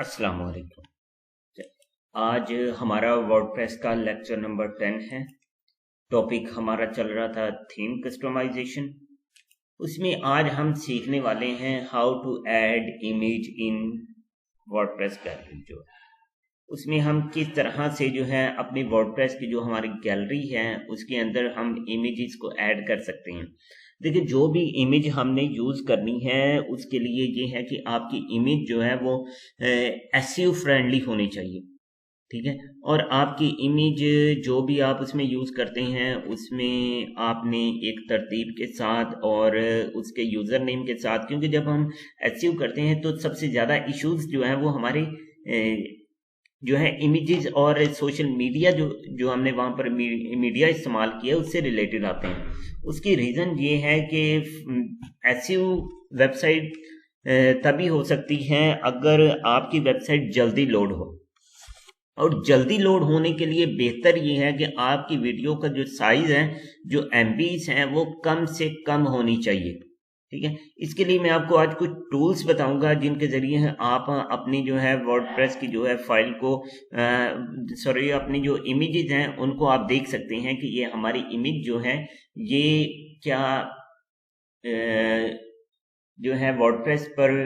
अस्सलाम वालेकुम। आज हमारा वर्डप्रेस का लेक्चर नंबर 10 है। टॉपिक हमारा चल रहा था थीम कस्टमाइजेशन। उसमें आज हम सीखने वाले हैं how to add image in WordPress gallery. जो उसमें हम किस तरह से जो है अपनी वर्डप्रेस की जो हमारी गैलरी है उसके अंदर हम इमेजेस को ऐड कर सकते हैं। देखिए, जो भी इमेज हमने यूज़ करनी है उसके लिए ये है कि आपकी इमेज जो है वो एसईओ फ्रेंडली होनी चाहिए। ठीक है। और आपकी इमेज जो भी आप उसमें यूज़ करते हैं उसमें आपने एक तरतीब के साथ और उसके यूज़र नेम के साथ, क्योंकि जब हम एसईओ करते हैं तो सबसे ज़्यादा इश्यूज जो हैं वो हमारे जो है इमेजेस और सोशल मीडिया जो जो हमने वहाँ पर मीडिया इस्तेमाल किया उससे रिलेटेड आते हैं। उसकी रीज़न ये है कि एसईओ वेबसाइट तभी हो सकती है अगर आपकी वेबसाइट जल्दी लोड हो, और जल्दी लोड होने के लिए बेहतर ये है कि आपकी वीडियो का जो साइज़ है, जो एमबीज हैं, वो कम से कम होनी चाहिए। ठीक है। इसके लिए मैं आपको आज कुछ टूल्स बताऊंगा जिनके ज़रिए आप अपनी जो है वर्डप्रेस की जो है फाइल को सॉरी अपनी जो इमेजेस हैं उनको आप देख सकते हैं कि ये हमारी इमेज जो है ये क्या जो है वर्डप्रेस पर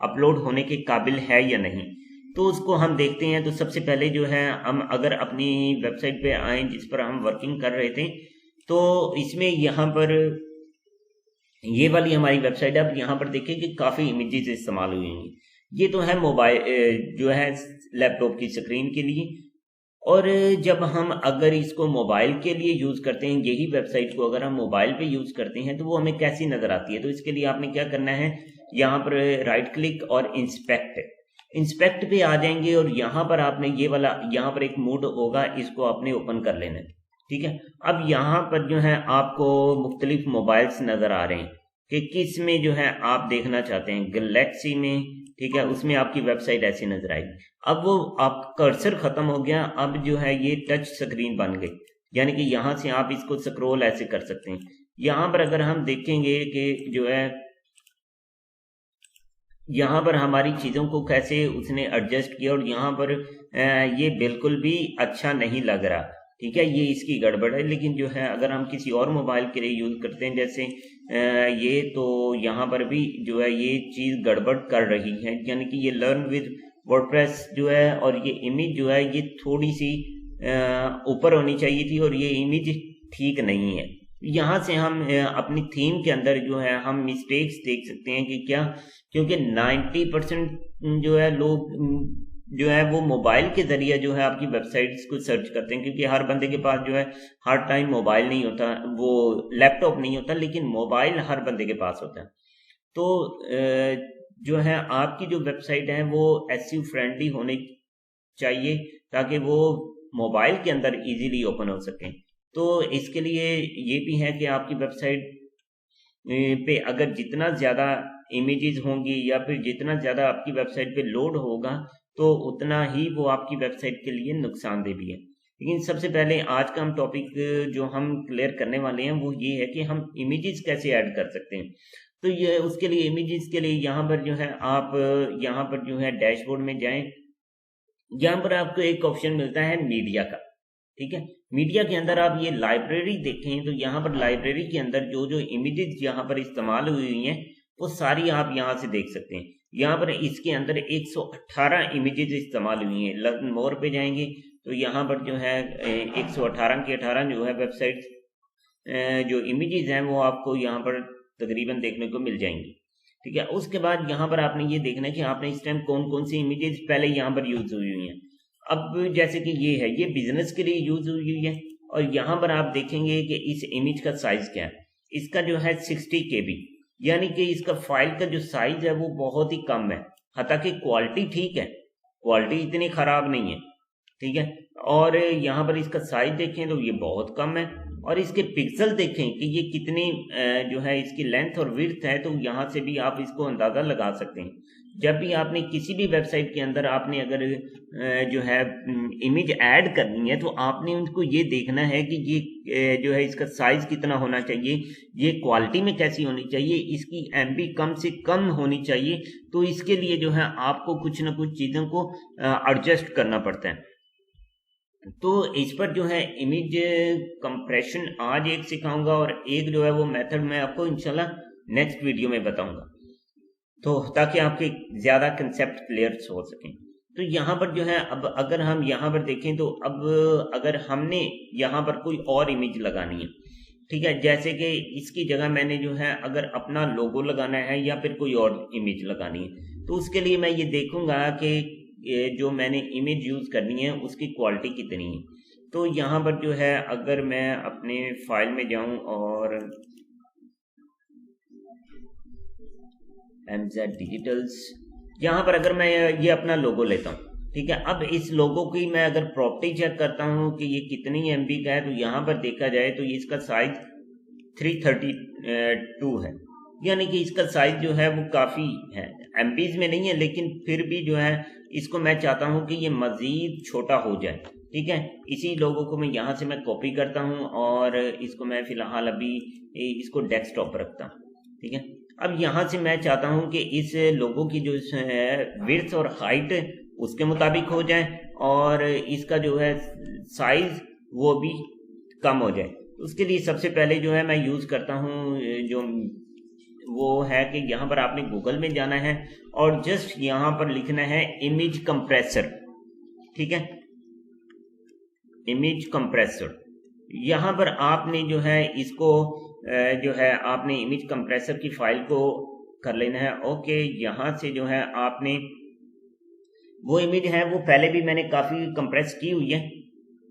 अपलोड होने के काबिल है या नहीं। तो उसको हम देखते हैं। तो सबसे पहले जो है हम अगर अपनी वेबसाइट पे आए जिस पर हम वर्किंग कर रहे थे, तो इसमें यहाँ पर ये वाली हमारी वेबसाइट है। अब यहाँ पर देखिए कि काफ़ी इमेजेस इस्तेमाल हुई हैं। ये तो है मोबाइल जो है लैपटॉप की स्क्रीन के लिए। और जब हम अगर इसको मोबाइल के लिए यूज़ करते हैं, यही वेबसाइट को अगर हम मोबाइल पे यूज़ करते हैं तो वो हमें कैसी नज़र आती है। तो इसके लिए आपने क्या करना है, यहाँ पर राइट क्लिक और इंस्पेक्ट पे आ जाएंगे और यहाँ पर आपने ये वाला, यहाँ पर एक मोड होगा, इसको आपने ओपन कर लेना है। ठीक है। अब यहाँ पर जो है आपको मुख्तलिफ मोबाइल्स नज़र आ रहे हैं कि किस में जो है आप देखना चाहते हैं। गैलेक्सी में, ठीक है, उसमें आपकी वेबसाइट ऐसी नज़र आएगी। अब वो आप कर्सर ख़त्म हो गया, अब जो है ये टच स्क्रीन बन गई, यानी कि यहाँ से आप इसको स्क्रॉल ऐसे कर सकते हैं। यहाँ पर अगर हम देखेंगे कि जो है यहाँ पर हमारी चीज़ों को कैसे उसने एडजस्ट किया, और यहाँ पर ये बिल्कुल भी अच्छा नहीं लग रहा। ठीक है, ये इसकी गड़बड़ है। लेकिन जो है अगर हम किसी और मोबाइल के लिए यूज़ करते हैं जैसे ये, तो यहाँ पर भी जो है ये चीज़ गड़बड़ कर रही है, यानी कि ये लर्न विद वर्डप्रेस जो है और ये इमेज जो है ये थोड़ी सी ऊपर होनी चाहिए थी और ये इमेज ठीक नहीं है। यहाँ से हम अपनी थीम के अंदर जो है हम मिस्टेक्स देख सकते हैं कि क्या, क्योंकि 90% जो है लोग जो है वो मोबाइल के ज़रिए जो है आपकी वेबसाइट्स को सर्च करते हैं, क्योंकि हर बंदे के पास जो है हर टाइम मोबाइल नहीं होता, वो लैपटॉप नहीं होता, लेकिन मोबाइल हर बंदे के पास होता है। तो जो है आपकी जो वेबसाइट है वो एसईओ फ्रेंडली होनी चाहिए ताकि वो मोबाइल के अंदर इजीली ओपन हो सकें। तो इसके लिए ये भी है कि आपकी वेबसाइट पे अगर जितना ज़्यादा इमेजेस होंगी या फिर जितना ज़्यादा आपकी वेबसाइट पे लोड होगा तो उतना ही वो आपकी वेबसाइट के लिए नुकसानदेह भी है। लेकिन सबसे पहले आज का हम टॉपिक जो हम क्लियर करने वाले हैं वो ये है कि हम इमेजेस कैसे ऐड कर सकते हैं। तो ये उसके लिए इमेजेस के लिए यहाँ पर जो है आप यहाँ पर जो है डैशबोर्ड में जाएं। यहाँ पर आपको एक ऑप्शन मिलता है मीडिया का। ठीक है। मीडिया के अंदर आप ये लाइब्रेरी देखें तो यहाँ पर लाइब्रेरी के अंदर जो जो इमेजेस यहाँ पर इस्तेमाल हुई हुई हैं वो सारी आप यहाँ से देख सकते हैं। यहाँ पर इसके अंदर 118 इमेजेस इस्तेमाल हुई हैं। लर्न मोर पे जाएंगे तो यहाँ पर जो है 118 की 18 जो है वेबसाइट जो इमेजेस हैं वो आपको यहाँ पर तकरीबन देखने को मिल जाएंगी। ठीक है। उसके बाद यहाँ पर आपने ये देखना है कि आपने इस टाइम कौन कौन सी इमेजेस पहले यहाँ पर यूज हुई हुई हैं। अब जैसे कि ये है, ये बिजनेस के लिए यूज हुई हुई है और यहाँ पर आप देखेंगे कि इस इमेज का साइज क्या है। इसका जो है 60 KB, यानी कि इसका फाइल का जो साइज है वो बहुत ही कम है। हालांकि क्वालिटी ठीक है, क्वालिटी इतनी खराब नहीं है, ठीक है। और यहाँ पर इसका साइज देखें तो ये बहुत कम है, और इसके पिक्सल देखें कि ये कितनी जो है इसकी लेंथ और विड्थ है, तो यहाँ से भी आप इसको अंदाज़ा लगा सकते हैं। जब भी आपने किसी भी वेबसाइट के अंदर आपने अगर जो है इमेज ऐड करनी है, तो आपने उनको ये देखना है कि ये जो है इसका साइज कितना होना चाहिए, ये क्वालिटी में कैसी होनी चाहिए, इसकी MB कम से कम होनी चाहिए। तो इसके लिए जो है आपको कुछ ना कुछ चीज़ों को एडजस्ट करना पड़ता है। तो इस पर जो है इमेज कंप्रेशन आज एक सिखाऊंगा, और एक जो है वो मेथड मैं आपको इंशाल्लाह नेक्स्ट वीडियो में बताऊंगा, तो ताकि आपके ज़्यादा कंसेप्ट क्लियर हो सकें। तो यहाँ पर जो है अब अगर हम यहाँ पर देखें तो अब अगर हमने यहाँ पर कोई और इमेज लगानी है, ठीक है, जैसे कि इसकी जगह मैंने जो है अगर अपना लोगो लगाना है या फिर कोई और इमेज लगानी है, तो उसके लिए मैं ये देखूंगा कि जो मैंने इमेज यूज़ करनी है उसकी क्वालिटी कितनी है। तो यहाँ पर जो है अगर मैं अपने फाइल में जाऊँ और MZ डिजिटल्स, यहाँ पर अगर मैं ये अपना लोगो लेता हूँ, ठीक है, अब इस लोगो की मैं अगर प्रॉपर्टी चेक करता हूँ कि ये कितनी MB का है, तो यहाँ पर देखा जाए तो इसका साइज 332 है, यानी कि इसका साइज जो है वो काफ़ी है, MBs में नहीं है, लेकिन फिर भी जो है इसको मैं चाहता हूँ कि ये मज़ीद छोटा हो जाए, ठीक है। इसी लोगों को मैं यहाँ से मैं कॉपी करता हूँ और इसको मैं फ़िलहाल अभी इसको डेस्कटॉप पर रखता हूँ, ठीक है। अब यहाँ से मैं चाहता हूँ कि इस लोगो की जो विड्थ और हाइट उसके मुताबिक हो जाए, और इसका जो है साइज़ वो भी कम हो जाए। उसके लिए सबसे पहले जो है मैं यूज़ करता हूँ जो वो है कि यहाँ पर आपने गूगल में जाना है और जस्ट यहाँ पर लिखना है इमेज कंप्रेसर, ठीक है, इमेज कंप्रेसर। यहाँ पर आपने जो है इसको जो है आपने इमेज कंप्रेसर की फाइल को कर लेना है। ओके, यहाँ से जो है आपने वो इमेज है वो पहले भी मैंने काफ़ी कंप्रेस की हुई है,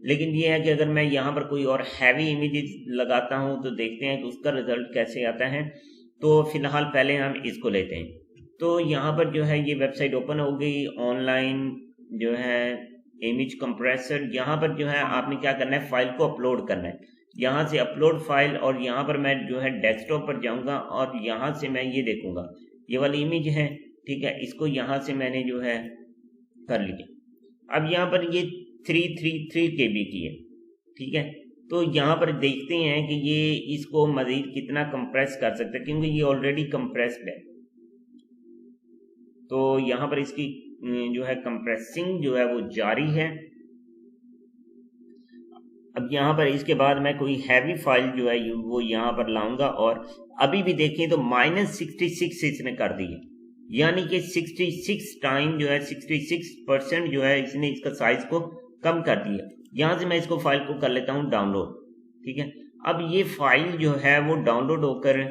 लेकिन ये है कि अगर मैं यहाँ पर कोई और हैवी इमेज लगाता हूँ तो देखते हैं कि उसका रिजल्ट कैसे आता है। तो फिलहाल पहले हम इसको लेते हैं। तो यहाँ पर जो है ये वेबसाइट ओपन हो गई, ऑनलाइन जो है इमेज कंप्रेसर। यहाँ पर जो है आपने क्या करना है, फाइल को अपलोड करना है। यहाँ से अपलोड फाइल, और यहाँ पर मैं जो है डेस्कटॉप पर जाऊँगा और यहाँ से मैं ये देखूँगा ये वाली इमेज है, ठीक है, इसको यहाँ से मैंने जो है कर लिया। अब यहाँ पर ये 333 KB की है, ठीक है। तो यहाँ पर देखते हैं कि ये इसको मज़ीद कितना कंप्रेस कर सकते हैं, क्योंकि ये ऑलरेडी कंप्रेस्ड है। तो यहाँ पर इसकी जो है कंप्रेसिंग जो है वो जारी है। अब यहाँ पर इसके बाद मैं कोई हैवी फाइल जो है वो यहाँ पर लाऊंगा, और अभी भी देखें तो -66 इसने कर दी है, यानी कि 66 टाइम जो है 66% जो है इसने इसका साइज को कम कर दिया। यहाँ से मैं इसको फाइल को कर लेता हूँ डाउनलोड, ठीक है। अब ये फाइल जो है वो डाउनलोड होकर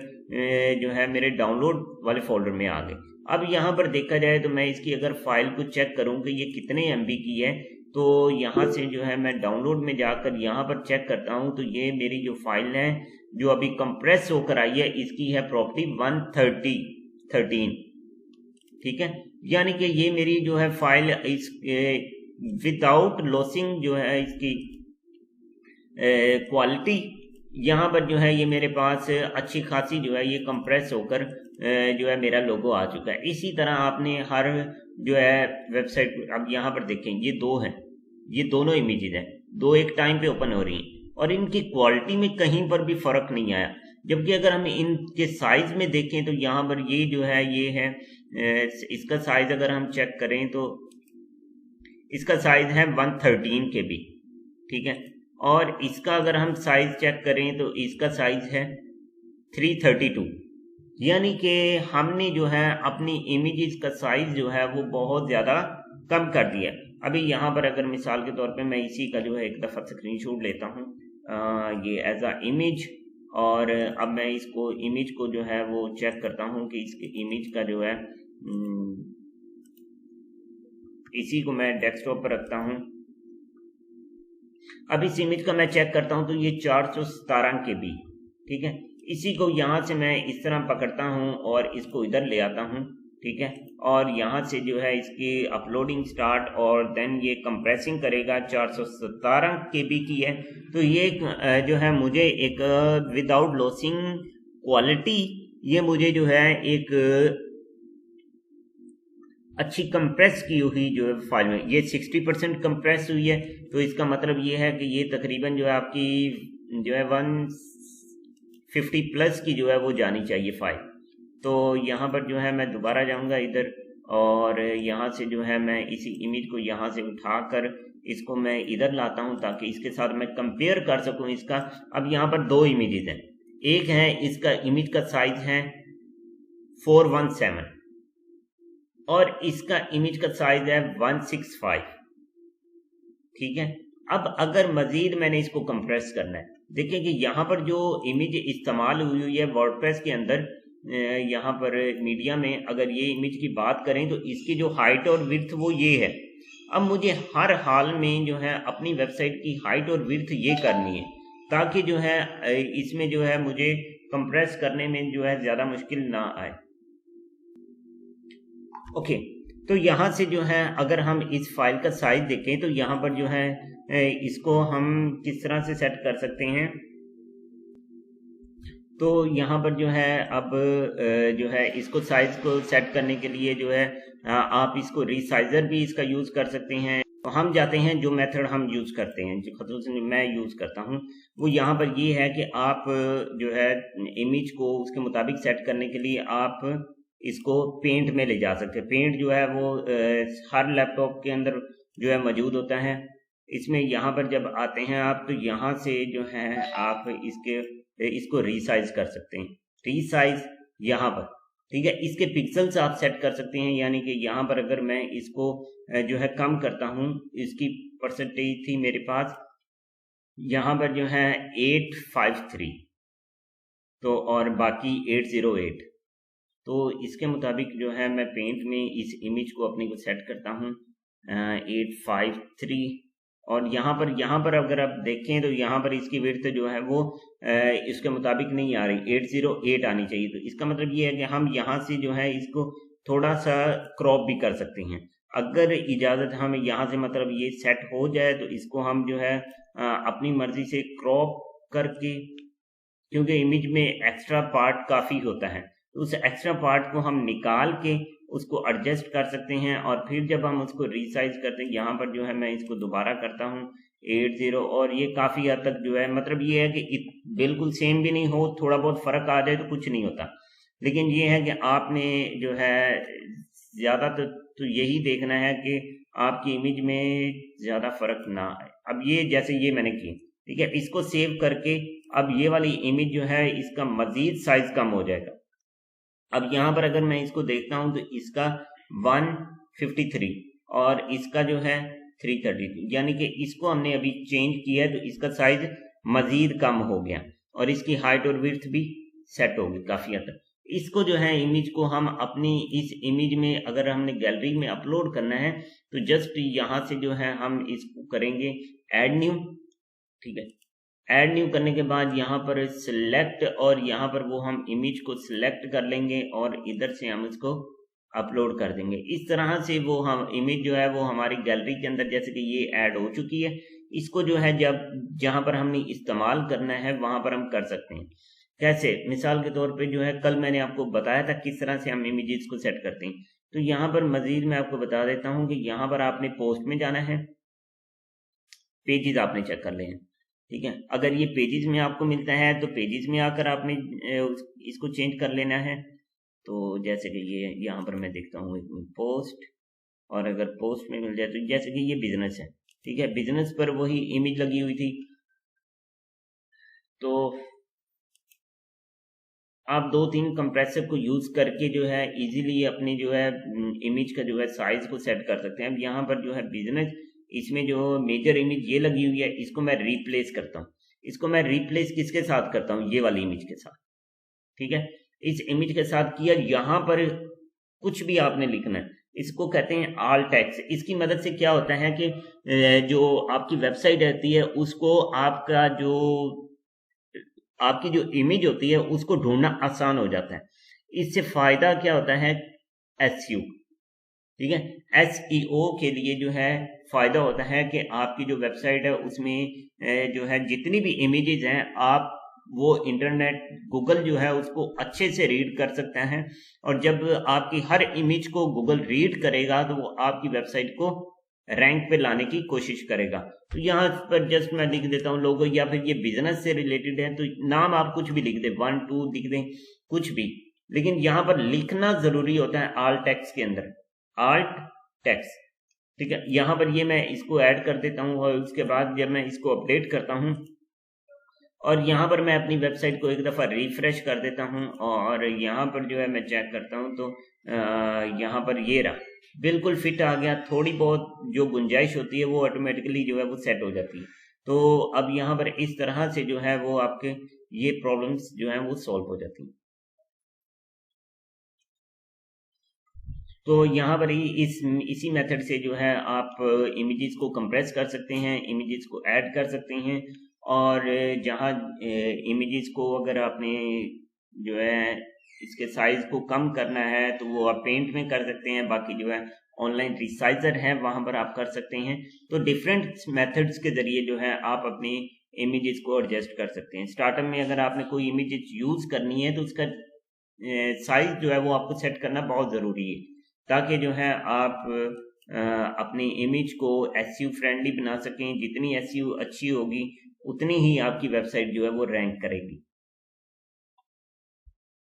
जो है मेरे डाउनलोड वाले फोल्डर में आ गई। अब यहाँ पर देखा जाए तो मैं इसकी अगर फाइल को चेक करूँ कि ये कितने MB की है, तो यहाँ से जो है मैं डाउनलोड में जाकर यहाँ पर चेक करता हूँ, तो ये मेरी जो फाइल है जो अभी कंप्रेस होकर आई है, इसकी है प्रॉपर्टी 113, ठीक है। यानी कि ये मेरी जो है फाइल इस विदाउट लॉसिंग जो है इसकी क्वालिटी, यहाँ पर जो है ये मेरे पास अच्छी खासी जो है ये कंप्रेस होकर जो है मेरा लोगो आ चुका है। इसी तरह आपने हर जो है वेबसाइट, अब यहाँ पर देखें ये दो हैं, ये दोनों इमेजेस हैं, दो एक टाइम पे ओपन हो रही हैं, और इनकी क्वालिटी में कहीं पर भी फ़र्क नहीं आया। जबकि अगर हम इनके साइज़ में देखें तो यहाँ पर ये जो है ये है, इसका साइज़ अगर हम चेक करें तो इसका साइज़ है 113 KB, ठीक है। और इसका अगर हम साइज़ चेक करें तो इसका साइज़ है 332, यानी कि हमने जो है अपनी इमेजेस का साइज़ जो है वो बहुत ज़्यादा कम कर दिया। अभी यहाँ पर अगर मिसाल के तौर पे मैं इसी का जो है एक दफ़ा स्क्रीनशॉट लेता हूँ ये एज अ इमेज, और अब मैं इसको इमेज को जो है वो चेक करता हूँ कि इसके इमेज का जो है इसी को मैं डेस्कटॉप पर रखता हूँ। अब इस इमेज का मैं चेक करता हूँ तो ये 417 KB, ठीक है। इसी को यहाँ से मैं इस तरह पकड़ता हूँ और इसको इधर ले आता हूँ, ठीक है। और यहाँ से जो है इसकी अपलोडिंग स्टार्ट और देन ये कंप्रेसिंग करेगा। 417 KB की है, तो ये जो है मुझे एक विदाउट लॉसिंग क्वालिटी, ये मुझे जो है एक अच्छी कंप्रेस की हुई जो है फाइल में ये 60% कंप्रेस हुई है। तो इसका मतलब ये है कि ये तकरीबन जो है आपकी जो है 150 प्लस की जो है वो जानी चाहिए फाइल। तो यहाँ पर जो है मैं दोबारा जाऊँगा इधर, और यहाँ से जो है मैं इसी इमेज को यहाँ से उठाकर इसको मैं इधर लाता हूँ ताकि इसके साथ मैं कंपेयर कर सकूँ इसका। अब यहाँ पर दो इमेजेस हैं, एक है इसका इमेज का साइज है 417 और इसका इमेज का साइज है 165, ठीक है। अब अगर मजीद मैंने इसको कंप्रेस करना है, देखिए कि यहाँ पर जो इमेज इस्तेमाल हुई है वर्डप्रेस के अंदर, यहाँ पर मीडिया में अगर ये इमेज की बात करें तो इसकी जो हाइट और विड्थ वो ये है। अब मुझे हर हाल में जो है अपनी वेबसाइट की हाइट और विड्थ ये करनी है ताकि जो है इसमें जो है मुझे कंप्रेस करने में जो है ज़्यादा मुश्किल ना आए। ओके, तो यहाँ से जो है अगर हम इस फाइल का साइज देखें तो यहाँ पर जो है इसको हम किस तरह से सेट कर सकते हैं। तो यहाँ पर जो है अब जो है इसको साइज को सेट करने के लिए जो है आप इसको रीसाइजर भी इसका यूज़ कर सकते हैं। तो हम जाते हैं जो मेथड हम यूज़ करते हैं, जो खसूसन मैं यूज़ करता हूँ, वो यहाँ पर ये है कि आप जो है इमेज को उसके मुताबिक सेट करने के लिए आप इसको पेंट में ले जा सकते हैं। पेंट जो है वो हर लैपटॉप के अंदर जो है मौजूद होता है। इसमें यहाँ पर जब आते हैं आप तो यहाँ से जो है आप इसको रीसाइज कर सकते हैं। रीसाइज यहाँ पर, ठीक है। इसके पिक्सल्स आप सेट कर सकते हैं, यानी कि यहाँ पर अगर मैं इसको जो है कम करता हूँ, इसकी परसेंटेज थी मेरे पास यहाँ पर जो है 853 तो और बाकी 808, तो इसके मुताबिक जो है मैं पेंट में इस इमेज को अपने को सेट करता हूँ 853 और यहाँ पर अगर आप देखें तो यहाँ पर इसकी विड्थ जो है वो इसके मुताबिक नहीं आ रही, 808 आनी चाहिए। तो इसका मतलब ये है कि हम यहाँ से जो है इसको थोड़ा सा क्रॉप भी कर सकते हैं अगर इजाज़त हमें यहाँ से, मतलब ये सेट हो जाए तो इसको हम जो है अपनी मर्जी से क्रॉप करके, क्योंकि इमेज में एक्स्ट्रा पार्ट काफ़ी होता है, तो उस एक्स्ट्रा पार्ट को हम निकाल के उसको एडजस्ट कर सकते हैं और फिर जब हम उसको रीसाइज करते हैं, यहाँ पर जो है मैं इसको दोबारा करता हूँ 80 और ये काफ़ी हद तक जो है, मतलब ये है कि बिल्कुल सेम भी नहीं हो, थोड़ा बहुत फ़र्क आ जाए तो कुछ नहीं होता, लेकिन ये है कि आपने जो है ज़्यादा तो यही देखना है कि आपकी इमेज में ज़्यादा फ़र्क ना आए। अब ये जैसे ये मैंने की, ठीक है, इसको सेव करके अब ये वाली इमेज जो है इसका मज़ीद साइज़ कम हो जाएगा। अब यहाँ पर अगर मैं इसको देखता हूँ तो इसका 153 और इसका जो है 332, यानी कि इसको हमने अभी चेंज किया है तो इसका साइज मजीद कम हो गया और इसकी हाइट और विड्थ भी सेट होगी काफ़ी हद तक। इसको जो है इमेज को हम अपनी इस इमेज में अगर हमने गैलरी में अपलोड करना है तो जस्ट यहाँ से जो है हम इसको करेंगे ऐड न्यू, ठीक है। ऐड न्यू करने के बाद यहाँ पर सिलेक्ट और यहाँ पर वो हम इमेज को सिलेक्ट कर लेंगे और इधर से हम इसको अपलोड कर देंगे। इस तरह से वो हम इमेज जो है वो हमारी गैलरी के अंदर, जैसे कि ये ऐड हो चुकी है, इसको जो है जब जहाँ पर हमने इस्तेमाल करना है वहाँ पर हम कर सकते हैं। कैसे? मिसाल के तौर पे जो है कल मैंने आपको बताया था किस तरह से हम इमेजेस को सेट करते हैं। तो यहाँ पर मजीद मैं आपको बता देता हूँ कि यहाँ पर आपने पोस्ट में जाना है, पेजेस आपने चेक कर लें, ठीक है। अगर ये पेजेस में आपको मिलता है तो पेजेस में आकर आपने इसको चेंज कर लेना है। तो जैसे कि ये यहाँ पर मैं देखता हूँ पोस्ट, और अगर पोस्ट में मिल जाए तो जैसे कि ये बिजनेस है, ठीक है, बिजनेस पर वही इमेज लगी हुई थी। तो आप 2-3 कंप्रेसर को यूज करके जो है इजीली अपनी जो है इमेज का जो है साइज को सेट कर सकते हैं। अब यहाँ पर जो है बिजनेस, इसमें जो मेजर इमेज ये लगी हुई है, इसको मैं रिप्लेस करता हूँ। इसको मैं रिप्लेस किसके साथ करता हूँ? ये वाली इमेज के साथ, ठीक है। इस इमेज के साथ किया, यहाँ पर कुछ भी आपने लिखना है, इसको कहते हैं ऑल टेक्स्ट। इसकी मदद से क्या होता है कि जो आपकी वेबसाइट रहती है उसको आपकी जो इमेज होती है उसको ढूंढना आसान हो जाता है। इससे फायदा क्या होता है SEO, ठीक है। SEO के लिए जो है फायदा होता है कि आपकी जो वेबसाइट है उसमें जो है जितनी भी इमेजेस हैं आप वो इंटरनेट गूगल जो है उसको अच्छे से रीड कर सकते हैं, और जब आपकी हर इमेज को गूगल रीड करेगा तो वो आपकी वेबसाइट को रैंक पे लाने की कोशिश करेगा। तो यहाँ पर जस्ट मैं लिख देता हूँ लोगो, या फिर ये बिजनेस से रिलेटेड है तो नाम आप कुछ भी लिख दें, 1 2 लिख दें, कुछ भी, लेकिन यहाँ पर लिखना जरूरी होता है आल टेक्स्ट के अंदर, आल्ट टेक्स्ट, ठीक है। यहाँ पर ये मैं इसको ऐड कर देता हूँ और उसके बाद जब मैं इसको अपडेट करता हूँ और यहाँ पर मैं अपनी वेबसाइट को एक दफ़ा रिफ्रेश कर देता हूँ और यहाँ पर जो है मैं चेक करता हूँ तो यहाँ पर ये रहा, बिल्कुल फिट आ गया। थोड़ी बहुत जो गुंजाइश होती है वो ऑटोमेटिकली जो है वो सेट हो जाती है। तो अब यहाँ पर इस तरह से जो है वो आपके ये प्रॉब्लम्स जो हैं वो सॉल्व हो जाती हैं। तो यहाँ पर ही इसी मेथड से जो है आप इमेजेस को कंप्रेस कर सकते हैं, इमेजेस को ऐड कर सकते हैं, और जहाँ इमेजेस को अगर आपने जो है इसके साइज को कम करना है तो वो आप पेंट में कर सकते हैं, बाकी जो है ऑनलाइन रिसाइजर है वहाँ पर आप कर सकते हैं। तो डिफरेंट मेथड्स के ज़रिए जो है आप अपनी इमेजेस को एडजस्ट कर सकते हैं। स्टार्टिंग में अगर आपने कोई इमेजेस यूज़ करनी है तो उसका साइज जो है वो आपको सेट करना बहुत ज़रूरी है, ताकि जो है आप अपनी इमेज को एसईओ फ्रेंडली बना सकें। जितनी एसईओ अच्छी होगी उतनी ही आपकी वेबसाइट जो है वो रैंक करेगी।